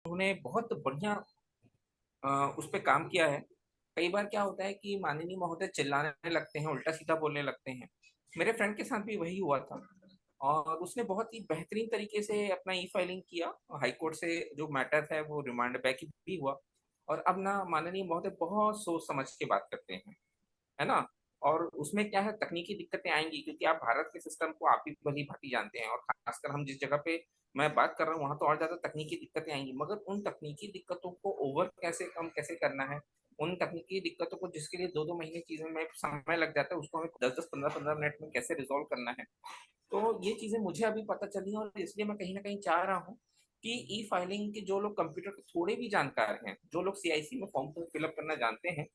उन्होंने बहुत बढ़िया उस पे काम किया है। कई बार क्या होता है कि माननीय महोदय चिल्लाने लगते हैं, उल्टा-सीधा बोलने लगते हैं। मेरे फ्रेंड के साथ भी वही हुआ था और उसने बहुत ही बेहतरीन तरीके से अपना ई-फाइलिंग किया। हाई कोर्ट से जो मैटर है वो रिमांड बैक भी हुआ और अब ना माननीय महोदय बहुत सोच समझ के बात करते हैं। है ना? और उसमें क्या है तकनीकी दिक्कतें आएँगी क्योंकि आप भारत के सिस्टम को आप भी भली-भाँति जानते हैं और ख़ासकर हम जिस जगह पे मैं बात कर रहा हूँ वहाँ तो और ज़्यादा तकनीकी दिक्कतें आएँगी। मगर उन तकनीकी दिक्कतों को कम कैसे करना है, उन तकनीकी दिक्कतों को जिसके लिए 2-2 महीने चीज़ों में समय लग जाता है उसको हमें 10-10, 15-15 मिनट में कैसे रिज़ॉल्व करना है। तो ये चीज़ें मुझे अभी पता चली और इसलिए मैं कहीं न कहीं चाह रहा हूँ कि ई-फाइलिंग के जो लोग कंप्यूटर के थोड़े भी जानकार हैं, जो लोग सीआईसी में फॉर्म को फिल अप करना जानते हैं,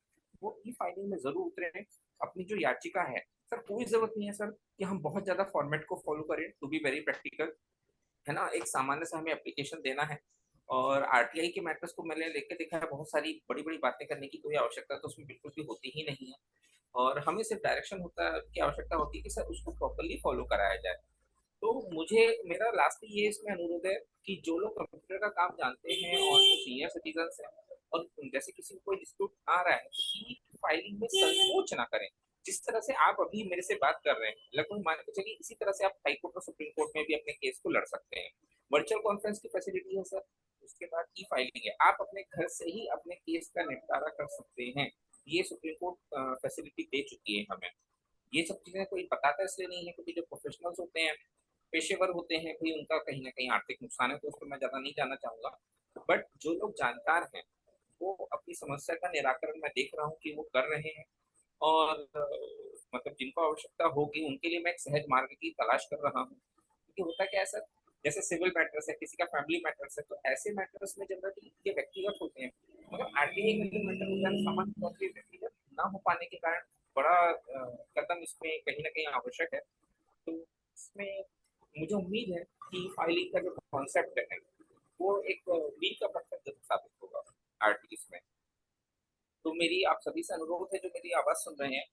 वो ई-फाइलिंग में ज़रूर उतरें। अपनी जो याचिका है सर कोई ज़रूरत नहीं है सर कि हम बहुत ज़्यादा फॉर्मेट को फ़ॉलो करें टू बी वेरी प्रैक्टिकल, है ना? एक सामान्य सा हमें एप्लीकेशन देना है और आरटीआई के मैटर्स को मैंने लेके देखा है बहुत सारी बड़ी-बड़ी बातें करने की कोई आवश्यकता तो उसमें बिल्कुल भी होती ही नहीं है और हमें सिर्फ डायरेक्शन होता है की आवश्यकता होती है कि सर उसको प्रॉपर्ली फ़ॉलो कराया जाए। तो मुझे मेरा लास्टली ये इसमें अनुरोध है कि जो लोग कंप्यूटर का काम जानते हैं और जो सीनियर सिटीज़न्स हैं और जैसे किसी को कोई डिस्प्यूट आ रहा है, कि फाइलिंग में संकोच ना करें। जिस तरह से आप अभी मेरे से बात कर रहे हैं, लगभग मान के चलिए इसी तरह से आप हाई कोर्ट और सुप्रीम कोर्ट में भी अपने केस को लड़ सकते हैं। वर्चुअल कॉन्फ्रेंस की फैसिलिटी है सर, उसके बाद ई-फाइलिंग है। आप अपने घर से ही अपने केस का निपटारा कर सकते हैं। ये सुप्रीम कोर्ट फैसिलिटी दे चुकी है हमें। ये सब चीज़ें कोई बताता इसलिए नहीं है क्योंकि जो प्रोफेशनल्स होते हैं, पेशेवर होते हैं, भई उनका कहीं न कहीं आर्थिक नुकसान है, तो उस पे मैं ज़्यादा नहीं जानना चाहूँगा। बट जो लोग जानकार हैं, वो अपनी समस्या का निराकरण मैं देख रहा हूँ कि वो कर रहे हैं और मतलब जिनको आवश्यकता होगी, उनके लिए मैं एक सहज मार्ग की तलाश कर रहा हूँ। क्योंकि होता क्या है सर, जैसे सिविल मैटर्स है, किसी का फैमिली मैटर्स है, तो ऐसे मैटर्स में जनरली ये व्यक्तिगत होते हैं। मगर आरटीआई में जो मैटर होता है, सामान्य तौर पे व्यक्तिगत ना हो पाने के कारण बड़ा कदम इसमें कहीं न कहीं आवश्यक है। तो इसमें मुझे उम्मीद है कि फाइलिंग का जो कॉन्सेप्ट है, वो एक मील का पत्थर ज़रूर साबित होगा आर्टिस्ट में। तो मेरी आप सभी से अनुरोध है जो मेरी आवाज़ सुन रहे हैं,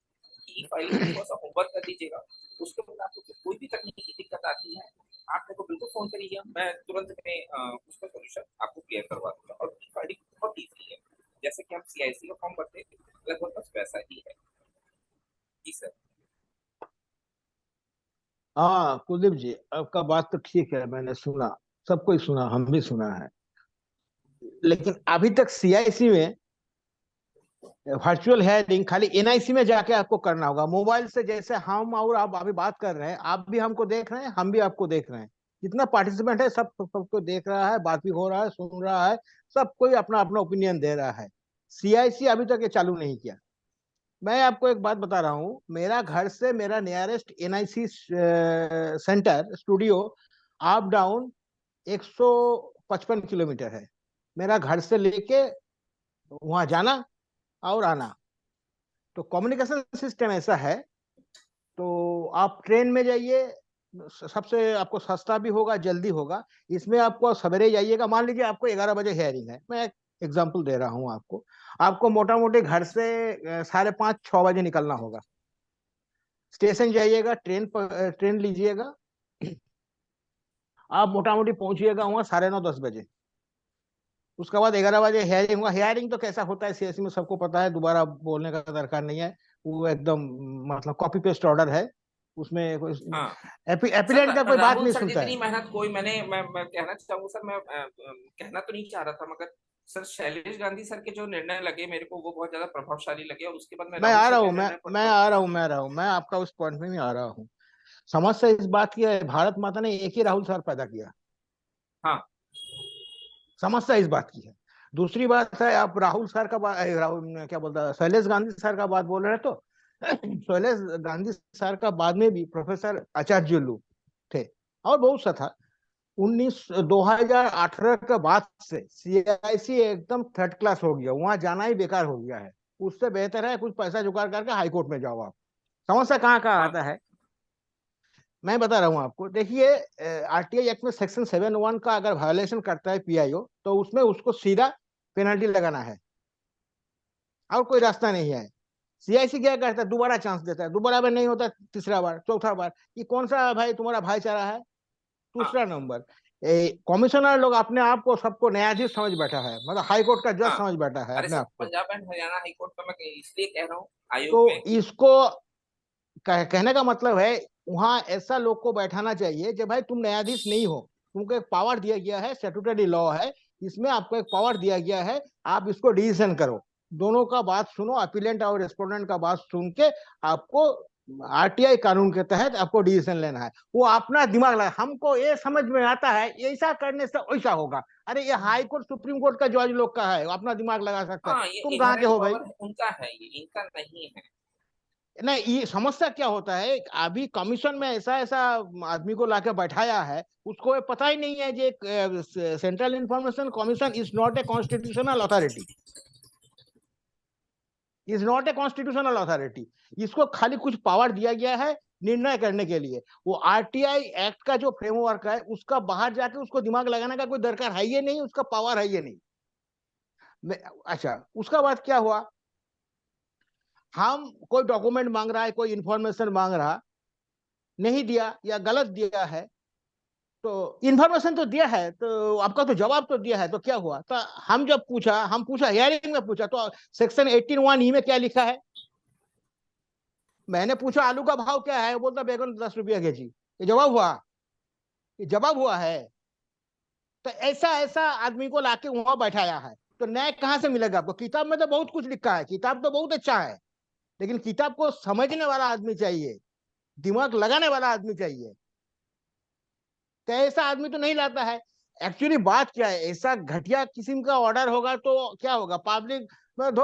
कि फाइलिंग में थोड़ा-सा होमवर्क कर दीजिएगा। उसके बाद आपको कोई भी तकनीकी दिक्कत आती है, आप मेरे को बिल्कुल फ़ोन करिए, मैं तुरंत में उसका सॉल्यूशन आपको क्लियर करवा दूँगा और फाइलिंग बहुत ईज़ी है। जैसे कि हम सीआईसी का फॉर्म भरते हैं, लगभग बस वैसा ही है। जी सर। हाँ कुलदीप जी, आपका बात तो ठीक है, मैंने सुना, सब कोई सुना, हम भी सुना है। लेकिन अभी तक सीआईसी में वर्चुअल हेयरिंग खाली एनआईसी में जाके आपको करना होगा। मोबाइल से जैसे हम और आप अभी बात कर रहे हैं, आप भी हमको देख रहे हैं, हम भी आपको देख रहे हैं। जितना पार्टिसिपेंट है सबको देख रहा है, बात भी हो रहा है, सुन रहा है, सब कोई अपना अपना ओपिनियन दे रहा है। सीआईसी अभी तक ये चालू नहीं किया। मैं आपको एक बात बता रहा हूँ, मेरा घर से मेरा nearest NIC centre studio up down 155 kilometre है। मेरा घर से लेके वहां जाना और आना। तो कम्युनिकेशन सिस्टम ऐसा है, तो आप ट्रेन में जाइए, सबसे आपको सस्ता भी होगा, जल्दी होगा। इसमें आपको सवेरे जाइएगा, मान लीजिए आपको 11 बजे हेयरिंग है, मैं एक एग्जाम्पल दे रहा हूँ आपको। आपको मोटा मोटी घर से 5:30-6 बजे निकलना होगा। स्टेशन जाइएगा, ट्रेन लीजिएगा, आप मोटा मोटी पहुंचिएगा वहां 9:30-10 बजे। उसके बाद 11 बजे हेयरिंग हुआ। हेयरिंग तो कैसा होता है सीएससी में सबको पता है, दोबारा बोलने का दरकार नहीं है। वो एकदम मतलब कॉपी पेस्ट ऑर्डर है, उसमें कोई हाँ। सर एपिलेंट का कोई बात राहुल नहीं सर सुनता है। जितनी मेहनत कोई मैं कहना चाहूँगा सर मैं कहना तो नहीं चाह रहा था मगर सर शैलेश गांधी सर के जो निर्णय लगे मेरे को वो बहुत ज़्यादा प्रभावशाली लगे और उसके बाद मैं मैं राहुल आ सर रहा के हूँ, निर्णय पर मैं थोड़ा आ रहा हूँ, मैं आ रहा हूँ, मैं आपका उस पॉइंट में भी आ रहा हूँ। समस्या इस बात की है, भारत माता ने एक ही राहुल सर पैदा किया। हाँ, समस्या इस बात की है। दूसरी बात है, आप राहुल सर का राहुल क्या बोलता है, शैलेश गांधी सर का बात बोल रहे हैं तो शैलेश गांधी सर का बाद में भी प्रोफेसर आचार्य जुल्लू थे और बहुत सा था। 2018 के बाद से सीआईसी एकदम थर्ड क्लास हो गया, वहां जाना ही बेकार हो गया है। उससे बेहतर है कुछ पैसा जुगाड़ करके हाई कोर्ट में जाओ आप। समस्या कहाँ कहाँ हाँ, आता है, मैं बता रहा हूँ आपको। देखिए, आरटीआई एक्ट में सेक्शन 7(1) का अगर वायोलेशन करता है पीआईओ, तो उसमें उसको सीधा पेनल्टी लगाना है और कोई रास्ता नहीं है। सीआईसी क्या करता है, दोबारा चांस देता है, दोबारा में नहीं होता, तीसरा बार, चौथा बार, ये कौन सा भाई तुम्हारा भाईचारा है। हाँ, दूसरा नंबर, कमिश्नर लोग अपने आप को सबको न्यायाधीश समझ बैठा है, मतलब हाई कोर्ट का जज हाँ। समझ बैठा है अरे अपने सर, आप को। Punjab and Haryana high court का मैं इसलिए कह रहा हूँ तो आयोग में कि इसको कहने का मतलब है, वहां ऐसा लोग को बैठाना चाहिए कि भाई तुम न्यायाधीश नहीं हो, तुमको एक पावर दिया गया है, स्टैट्यूटरी लॉ है, इसमें आपको एक पावर दिया गया है, आप इसको डिसीजन करो, दोनों का बात सुनो, अपीलेंट और रेस्पोंडेंट का बात सुन के आपको आरटीआई कानून के तहत आपको डिसीजन लेना है। वो अपना दिमाग लगा, हमको ये समझ में आता है ऐसा करने से वैसा होगा। अरे ये हाई कोर्ट सुप्रीम कोर्ट का जज लोग का है, अपना दिमाग लगा सकता है, हाँ, ये तुम कहाँ के इनहेरेंट हो भाई? पावर उनका है, ये इनका नहीं है। नहीं, ये समस्या क्या होता है, अभी कमीशन में ऐसा ऐसा आदमी को लाके बैठाया है, उसको ये पता ही नहीं है कि central information commission is not a constitutional authority, is not a constitutional authority. इसको खाली कुछ पावर दिया गया है निर्णय करने के लिए। वो आरटीआई एक्ट का जो फ्रेमवर्क है उसका बाहर जाके उसको दिमाग लगाने का कोई दरकार है ये नहीं, उसका पावर है ये नहीं। अच्छा, उसका बाद क्या हुआ, हम कोई डॉक्यूमेंट मांग रहा है, कोई इंफॉर्मेशन मांग रहा, नहीं दिया या गलत दिया है, तो इन्फॉर्मेशन तो दिया है, तो आपका तो जवाब तो दिया है, तो क्या हुआ? तो हम जब पूछा, हम पूछा हियरिंग में पूछा, तो सेक्शन 18(1) में क्या लिखा है? मैंने पूछा आलू का भाव क्या है, बोलता बैगन 10 रुपया केजी। ये जवाब हुआ? ये जवाब हुआ है? तो ऐसा ऐसा आदमी को लाके वहां बैठाया है, तो न्याय कहाँ से मिलेगा आपको? किताब में तो बहुत कुछ लिखा है, किताब तो बहुत अच्छा है, लेकिन किताब को समझने वाला आदमी चाहिए, दिमाग लगाने वाला आदमी चाहिए। तो ऐसा आदमी तो नहीं लाता है। एक्चुअली बात क्या है, ऐसा घटिया किस्म का ऑर्डर होगा तो क्या होगा, पब्लिक में धो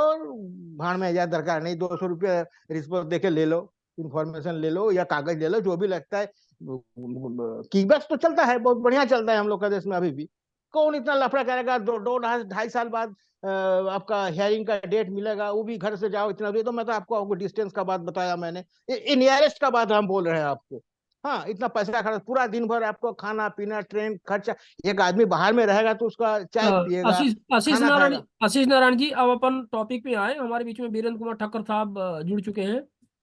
भाड़ में जा, दरकार नहीं, 200 रुपया रिश्वत देके ले लो, इंफॉर्मेशन ले लो या कागज ले लो, जो भी लगता है। कीबैक्स तो चलता है, बहुत बढ़िया चलता है हम लोग का देश में अभी भी। कौन इतना लफड़ा करेगा? दो दो 2.5 साल बाद आपका हियरिंग का डेट मिलेगा, वो भी घर से जाओ इतना दूर। तो मैं तो आपको डिस्टेंस का बात बताया मैंने, नियरेस्ट का बात हम बोल रहे हैं आपको। हाँ, इतना पैसा खर्च, पूरा दिन भर आपको खाना पीना ट्रेन खर्चा, एक आदमी बाहर में रहेगा तो उसका चाय पिएगा, आशीष आशीष खाना नारायण खाएगा। आशीष नारायण जी, अब अपन टॉपिक पे आए। हमारे बीच में वीरेंद्र कुमार ठक्कर साहब जुड़ चुके हैं।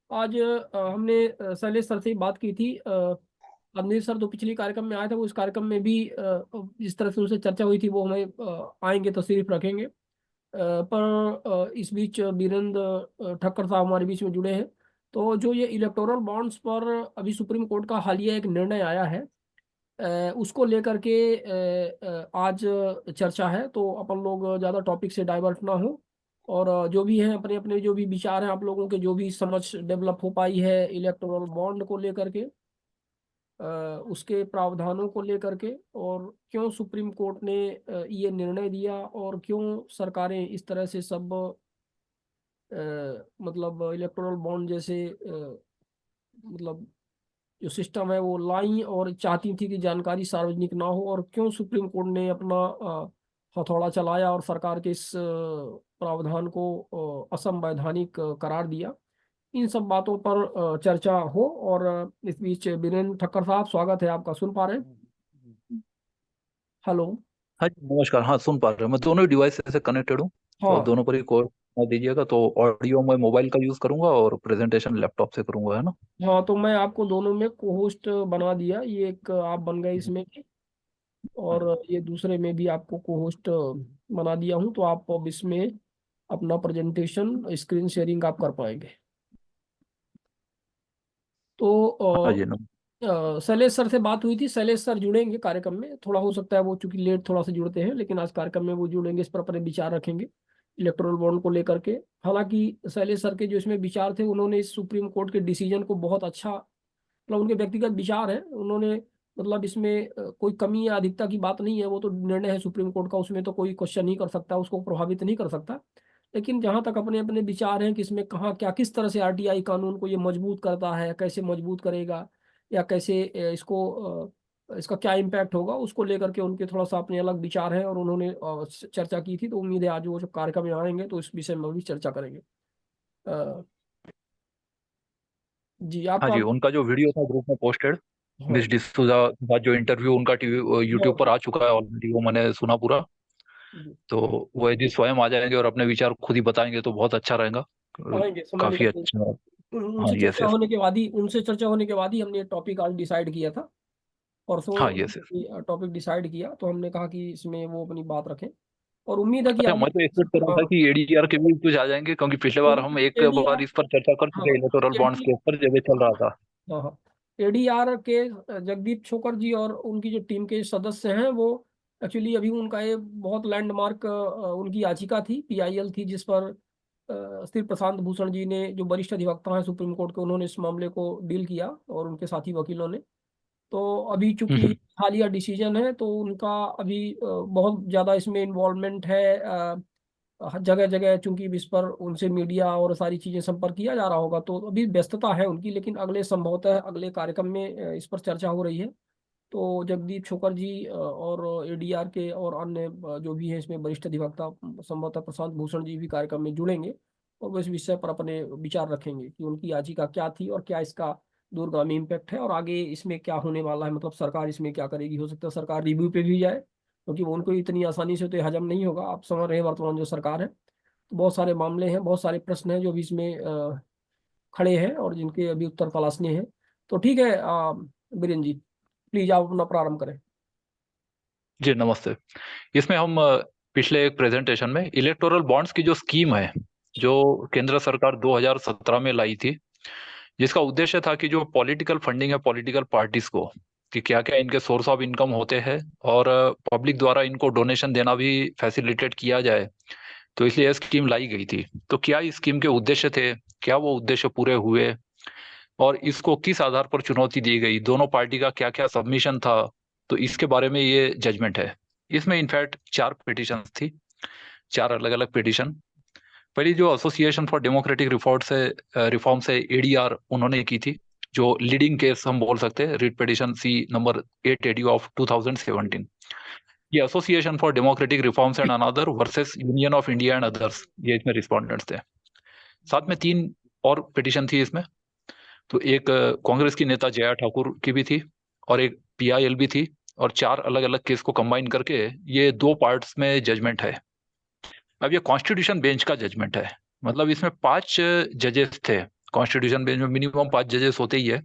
आज हमने शैलेश सर से बात की थी। अवनीश सर तो पिछली कार्यक्रम में आए थे, वो इस कार्यक्रम में भी जिस तरह से उनसे चर्चा हुई थी वो हमें आएंगे, तशरीफ रखेंगे। पर इस बीच वीरेंद्र ठक्कर साहब हमारे बीच में जुड़े हैं। तो जो ये इलेक्टोरल बॉन्ड्स पर अभी सुप्रीम कोर्ट का हालिया एक निर्णय आया है, उसको लेकर के आज चर्चा है। तो अपन लोग ज़्यादा टॉपिक से डाइवर्ट ना हो, और जो भी हैं अपने अपने जो भी विचार हैं, आप लोगों के जो भी समझ डेवलप हो पाई है इलेक्टोरल बॉन्ड को लेकर के, अ, उसके प्रावधानों को लेकर के, और क्यों सुप्रीम कोर्ट ने ये निर्णय दिया, और क्यों सरकारें इस तरह से सब अ, मतलब इलेक्टोरल बॉन्ड जैसे मतलब जो सिस्टम है वो लाई, और चाहती थी कि जानकारी सार्वजनिक ना हो, और क्यों सुप्रीम कोर्ट ने अपना हथौड़ा चलाया और सरकार के इस प्रावधान को असंवैधानिक करार दिया। इन सब बातों पर चर्चा हो। और इस बीच बीरेन ठक्कर साहब, स्वागत है आपका। सुन पा रहे हैं? हेलो। हाँ जी नमस्कार। हाँ सुन पा रहे हो, मैं दोनों डिवाइस से कनेक्टेड हूँ, तो हाँ। दोनों पर ही कॉल दीजिएगा। तो ऑडियो मैं मोबाइल का यूज करूंगा और प्रेजेंटेशन लैपटॉप से करूंगा, है ना? हाँ, तो मैं आपको दोनों में को होस्ट बना दिया, ये एक आप बन गए इसमें भी, और हम्म। ये दूसरे में भी आपको को होस्ट बना दिया हूँ। तो आप अब इसमें अपना प्रेजेंटेशन स्क्रीन शेयरिंग आप कर पाएंगे। हाँ तो जी शैलेश सर से बात हुई थी, शैलेश सर जुड़ेंगे कार्यक्रम में। थोड़ा हो सकता है वो चूंकि लेट थोड़ा सा जुड़ते हैं, लेकिन आज कार्यक्रम में वो जुड़ेंगे, इस पर अपने विचार रखेंगे इलेक्टोरल बॉन्ड को लेकर के। हालांकि शैलेश सर के जो इसमें विचार थे, उन्होंने इस सुप्रीम कोर्ट के डिसीजन को बहुत अच्छा, मतलब उनके व्यक्तिगत विचार है, उन्होंने मतलब इसमें कोई कमी या अधिकता की बात नहीं है, वो तो निर्णय है सुप्रीम कोर्ट का, उसमें तो कोई क्वेश्चन नहीं कर सकता, उसको प्रभावित नहीं कर सकता। लेकिन जहां तक अपने अपने विचार हैं कि इसमें कहाँ क्या किस तरह से आरटीआई कानून को ये मजबूत करता है, कैसे मजबूत करेगा, या कैसे इसका क्या इम्पैक्ट होगा, उसको लेकर के उनके थोड़ा सा अपने अलग विचार हैं, और उन्होंने चर्चा की थी। तो उम्मीद है आज वो जब कार्यक्रम में आएंगे तो इस विषय में भी चर्चा करेंगे। अ, जी हाँ आपका। जी, उनका जो वीडियो था ग्रुप में पोस्टेड, हाँ। मिस डिसूजा का जो इंटरव्यू उनका टीवी यूट्यूब पर हाँ। आ चुका है ऑलरेडी, वो मैंने सुना पूरा। जी, तो वो यदि स्वयं आ जाएंगे और अपने विचार खुद ही बताएंगे तो बहुत अच्छा रहेगा। आएंगे, समय काफी निकल। अच्छा। हाँ उनसे यस चर्चा यस। होने के बाद ही हमने ये टॉपिक आज डिसाइड किया था। परसों हाँ यस यस। टॉपिक डिसाइड किया, तो हमने कहा कि इसमें वो अपनी बात रखें, और उम्मीद है कि अच्छा, आगे। मैं तो एक्सपेक्ट कर रहा था हाँ, कि एडीआर के भी कुछ आ जाएंगे, क्योंकि पिछले बार हम एक बार एडीआर, इस पर चर्चा कर हाँ चुके, इलेक्टोरल बॉन्ड्स AD के ऊपर जब ये चल रहा था। हाँ हाँ, एडीआर के जगदीप छोकर जी और उनकी जो टीम के सदस्य हैं, वो एक्चुअली अभी उनका ये बहुत लैंडमार्क उनकी याचिका थी, पीआईएल थी, जिस पर श्री प्रशांत भूषण जी ने, जो वरिष्ठ अधिवक्ता हैं सुप्रीम कोर्ट के, उन्होंने इस मामले को डील किया, और उनके साथी वकीलों ने। तो अभी चूंकि हम्म। हालिया डिसीजन है, तो उनका अभी बहुत ज़्यादा इसमें इन्वॉल्वमेंट है, जगह जगह चूंकि इस पर उनसे मीडिया और सारी चीजें संपर्क किया जा रहा होगा, तो अभी व्यस्तता है उनकी, लेकिन अगले संभवतः अगले कार्यक्रम में इस पर चर्चा हो रही है। तो जगदीप छोकर जी और एडीआर के और अन्य जो भी है इसमें वरिष्ठ अधिवक्ता, संभवतः प्रशांत भूषण जी भी कार्यक्रम में जुड़ेंगे, और वो इस विषय पर अपने विचार रखेंगे कि उनकी याचिका क्या थी और क्या इसका दूरगामी इम्पैक्ट है, और आगे इसमें क्या होने वाला है, मतलब सरकार इसमें क्या करेगी। हो सकता है सरकार रिव्यू पे भी जाए, क्योंकि वो उनको इतनी आसानी से तो ये हजम नहीं होगा। आप समझ रहे हैं वर्तमान जो सरकार है, तो बहुत सारे मामले हैं, बहुत सारे प्रश्न हैं जो भी इसमें खड़े हैं, और जिनके अभी उत्तर तलाशने हैं। तो ठीक है, बीरेन जी प्लीज आप अपना प्रारंभ करें। जी नमस्ते। इसमें हम पिछले एक प्रेजेंटेशन में इलेक्टोरल बॉन्ड्स की जो स्कीम है, जो केंद्र सरकार 2017 में लाई थी, जिसका उद्देश्य था कि जो पॉलिटिकल फंडिंग है पॉलिटिकल पार्टीज को, कि क्या क्या इनके सोर्स ऑफ इनकम होते हैं, और पब्लिक द्वारा इनको डोनेशन देना भी फैसिलिटेट किया जाए, तो इसलिए यह स्कीम लाई गई थी। तो क्या इस स्कीम के उद्देश्य थे, क्या वो उद्देश्य पूरे हुए, और इसको किस आधार पर चुनौती दी गई, दोनों पार्टी का क्या क्या सबमिशन था, तो इसके बारे में ये जजमेंट है। इसमें इनफैक्ट 4 पिटिशन थी, 4 अलग अलग पिटिशन। पहली जो एसोसिएशन फॉर डेमोक्रेटिक रिफॉर्म से एडीआर उन्होंने की थी, जो लीडिंग केस हम बोल सकते हैं, writ petition C number 8 AD of 2017। ये association for democratic reforms and another versus union of India and others, ये इसमें रिस्पोंडेंट्स थे। साथ में 3 और पिटिशन थी इसमें। तो एक कांग्रेस की नेता जया ठाकुर की भी थी, और एक पीआईएल भी थी, और 4 अलग अलग केस को कंबाइन करके ये 2 पार्ट्स में जजमेंट है। अब ये कॉन्स्टिट्यूशन बेंच का जजमेंट है, मतलब इसमें 5 जजेस थे। कॉन्स्टिट्यूशन बेंच में मिनिमम 5 जजेस होते ही है।